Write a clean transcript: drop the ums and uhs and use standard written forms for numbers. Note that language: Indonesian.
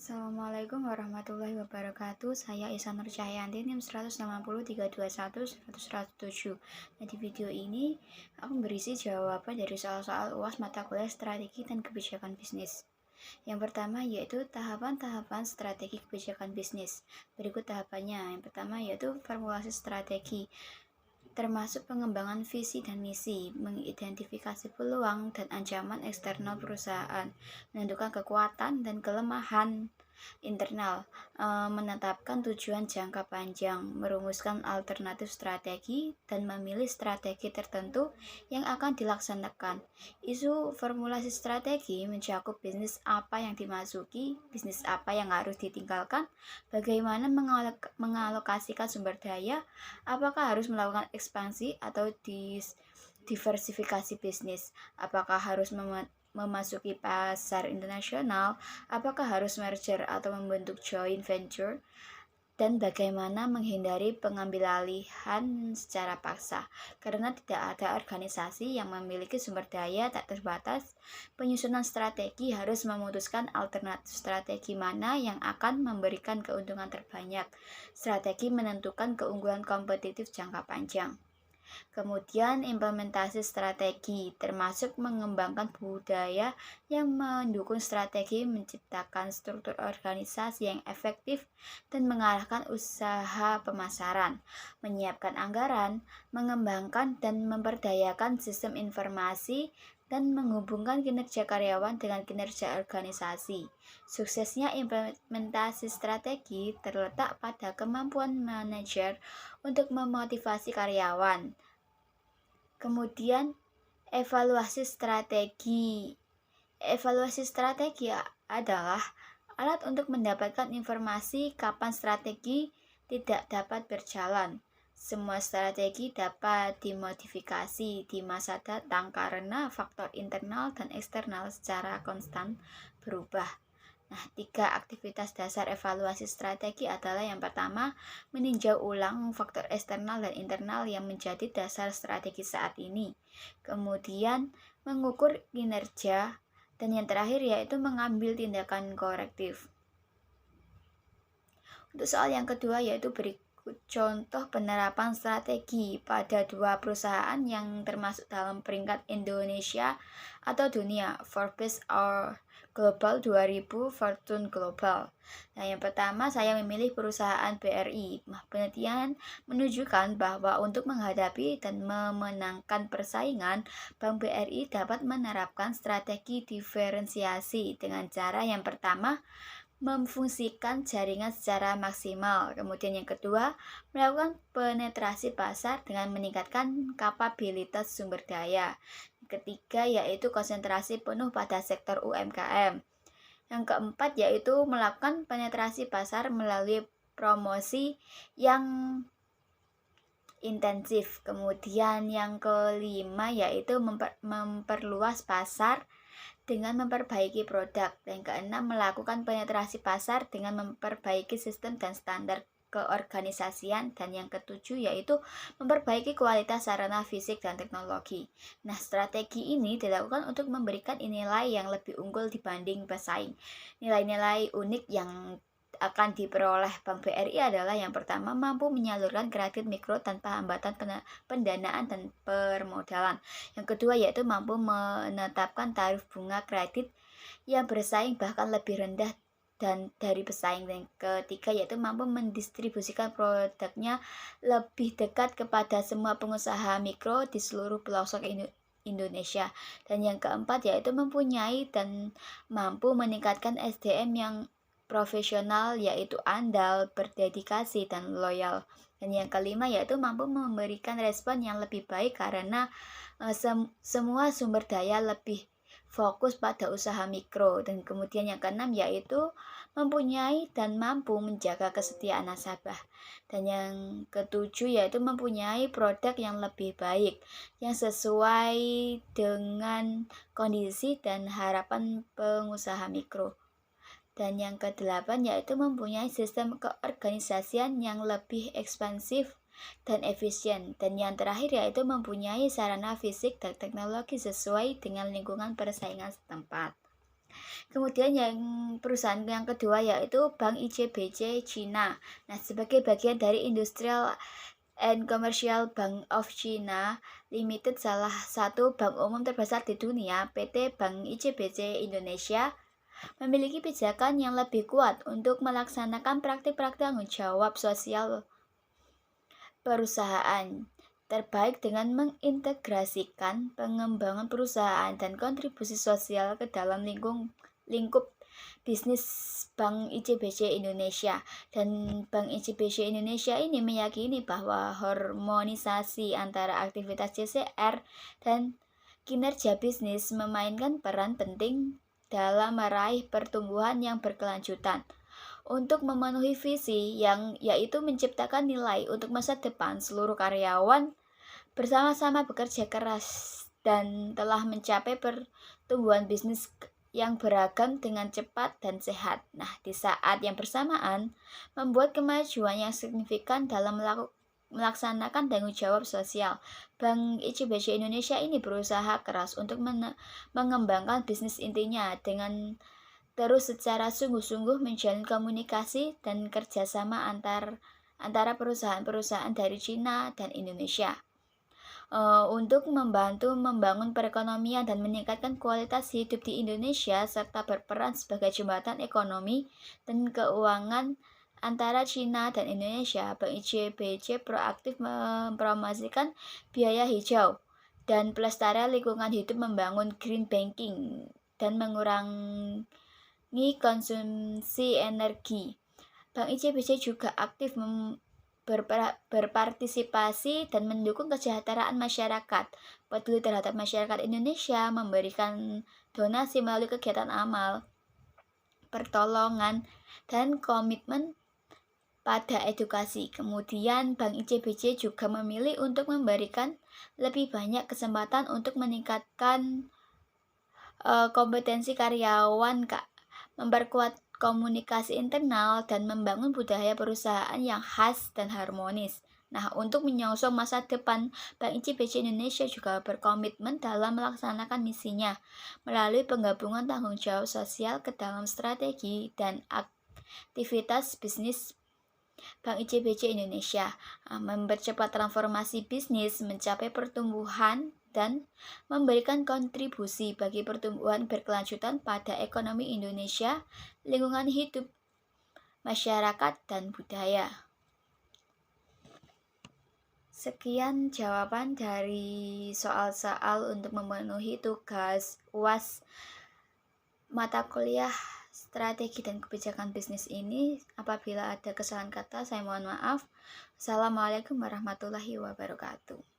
Assalamualaikum warahmatullahi wabarakatuh. Saya Ihsan Nur Cahyanti, NIM 1803221-107. Nah, di video ini aku berisi jawaban dari soal-soal UAS mata kuliah strategi dan kebijakan bisnis. Yang pertama yaitu tahapan-tahapan strategi kebijakan bisnis. Berikut tahapannya. Yang pertama yaitu formulasi strategi, termasuk pengembangan visi dan misi, mengidentifikasi peluang dan ancaman eksternal perusahaan, menentukan kekuatan dan kelemahan internal, menetapkan tujuan jangka panjang, merumuskan alternatif strategi, dan memilih strategi tertentu yang akan dilaksanakan. Isu formulasi strategi mencakup bisnis apa yang dimasuki, bisnis apa yang harus ditinggalkan, bagaimana mengalokasikan sumber daya, apakah harus melakukan ekspansi atau diversifikasi bisnis, apakah harus memasuki pasar internasional, apakah harus merger atau membentuk joint venture, dan bagaimana menghindari pengambil alihan secara paksa. Karena tidak ada organisasi yang memiliki sumber daya tak terbatas, penyusunan strategi harus memutuskan alternatif strategi mana yang akan memberikan keuntungan terbanyak. Strategi menentukan keunggulan kompetitif jangka panjang. Kemudian implementasi strategi, termasuk mengembangkan budaya yang mendukung strategi, menciptakan struktur organisasi yang efektif, dan mengarahkan usaha pemasaran, menyiapkan anggaran, mengembangkan dan memperdayakan sistem informasi, dan menghubungkan kinerja karyawan dengan kinerja organisasi. Suksesnya implementasi strategi terletak pada kemampuan manajer untuk memotivasi karyawan. Kemudian evaluasi strategi. Evaluasi strategi adalah alat untuk mendapatkan informasi kapan strategi tidak dapat berjalan. Semua strategi dapat dimodifikasi di masa datang karena faktor internal dan eksternal secara konstan berubah. Nah, 3 aktivitas dasar evaluasi strategi adalah yang pertama, meninjau ulang faktor eksternal dan internal yang menjadi dasar strategi saat ini. Kemudian, mengukur kinerja. Dan yang terakhir yaitu mengambil tindakan korektif. Untuk soal yang kedua yaitu berikut contoh penerapan strategi pada 2 perusahaan yang termasuk dalam peringkat Indonesia atau dunia, Forbes or Global 2000, Fortune Global. Nah, yang pertama saya memilih perusahaan BRI. Penelitian menunjukkan bahwa untuk menghadapi dan memenangkan persaingan, Bank BRI dapat menerapkan strategi diferensiasi dengan cara yang pertama, memfungsikan jaringan secara maksimal. Kemudian yang kedua, melakukan penetrasi pasar dengan meningkatkan kapabilitas sumber daya. Yang ketiga yaitu konsentrasi penuh pada sektor UMKM. Yang keempat yaitu melakukan penetrasi pasar melalui promosi yang intensif. Kemudian yang kelima yaitu memperluas pasar dengan memperbaiki produk. Dan keenam, melakukan penetrasi pasar dengan memperbaiki sistem dan standar keorganisasian. Dan yang ketujuh yaitu memperbaiki kualitas sarana fisik dan teknologi. Nah, strategi ini dilakukan untuk memberikan nilai yang lebih unggul dibanding pesaing. Nilai-nilai unik yang akan diperoleh Bank BRI adalah yang pertama, mampu menyalurkan kredit mikro tanpa hambatan pendanaan dan permodalan. Yang kedua yaitu mampu menetapkan tarif bunga kredit yang bersaing bahkan lebih rendah dan dari pesaing. Dan ketiga yaitu mampu mendistribusikan produknya lebih dekat kepada semua pengusaha mikro di seluruh pelosok Indonesia. Dan yang keempat yaitu mempunyai dan mampu meningkatkan SDM yang profesional, yaitu andal, berdedikasi, dan loyal. Dan yang kelima yaitu mampu memberikan respon yang lebih baik karena semua sumber daya lebih fokus pada usaha mikro. Dan kemudian yang keenam yaitu mempunyai dan mampu menjaga kesetiaan nasabah. Dan yang ketujuh yaitu mempunyai produk yang lebih baik yang sesuai dengan kondisi dan harapan pengusaha mikro. Dan yang kedelapan yaitu mempunyai sistem keorganisasian yang lebih ekspansif dan efisien. Dan yang terakhir yaitu mempunyai sarana fisik dan teknologi sesuai dengan lingkungan persaingan setempat. Kemudian perusahaan yang kedua yaitu Bank ICBC Cina. Nah, sebagai bagian dari Industrial and Commercial Bank of China Limited, salah satu bank umum terbesar di dunia, PT Bank ICBC Indonesia memiliki pijakan yang lebih kuat untuk melaksanakan praktik-praktik tanggung jawab sosial perusahaan terbaik dengan mengintegrasikan pengembangan perusahaan dan kontribusi sosial ke dalam lingkup bisnis Bank ICBC Indonesia. Dan Bank ICBC Indonesia ini meyakini bahwa harmonisasi antara aktivitas CSR dan kinerja bisnis memainkan peran penting dalam meraih pertumbuhan yang berkelanjutan. Untuk memenuhi visi yang yaitu menciptakan nilai untuk masa depan, seluruh karyawan bersama-sama bekerja keras dan telah mencapai pertumbuhan bisnis yang beragam dengan cepat dan sehat. Nah, di saat yang bersamaan membuat kemajuan yang signifikan dalam melaksanakan tanggung jawab sosial. Bank ICBC Indonesia ini berusaha keras untuk mengembangkan bisnis intinya dengan terus secara sungguh-sungguh menjalin komunikasi dan kerjasama antara perusahaan-perusahaan dari Cina dan Indonesia untuk membantu membangun perekonomian dan meningkatkan kualitas hidup di Indonesia, serta berperan sebagai jembatan ekonomi dan keuangan antara Cina dan Indonesia. Bank ICBC proaktif mempromosikan biaya hijau dan pelestarian lingkungan hidup, membangun green banking dan mengurangi konsumsi energi. Bank ICBC juga aktif berpartisipasi dan mendukung kesejahteraan masyarakat, peduli terhadap masyarakat Indonesia, memberikan donasi melalui kegiatan amal, pertolongan, dan komitmen pada edukasi. Kemudian Bank ICBC juga memilih untuk memberikan lebih banyak kesempatan untuk meningkatkan kompetensi karyawan, memperkuat komunikasi internal, dan membangun budaya perusahaan yang khas dan harmonis. Nah, untuk menyongsong masa depan, Bank ICBC Indonesia juga berkomitmen dalam melaksanakan misinya melalui penggabungan tanggung jawab sosial ke dalam strategi dan aktivitas bisnis Bank ICBC Indonesia, mempercepat transformasi bisnis, mencapai pertumbuhan, dan memberikan kontribusi bagi pertumbuhan berkelanjutan pada ekonomi Indonesia, lingkungan hidup, masyarakat, dan budaya. Sekian jawaban dari soal-soal untuk memenuhi tugas UAS mata kuliah strategi dan kebijakan bisnis ini. Apabila ada kesalahan kata, saya mohon maaf. Assalamualaikum warahmatullahi wabarakatuh.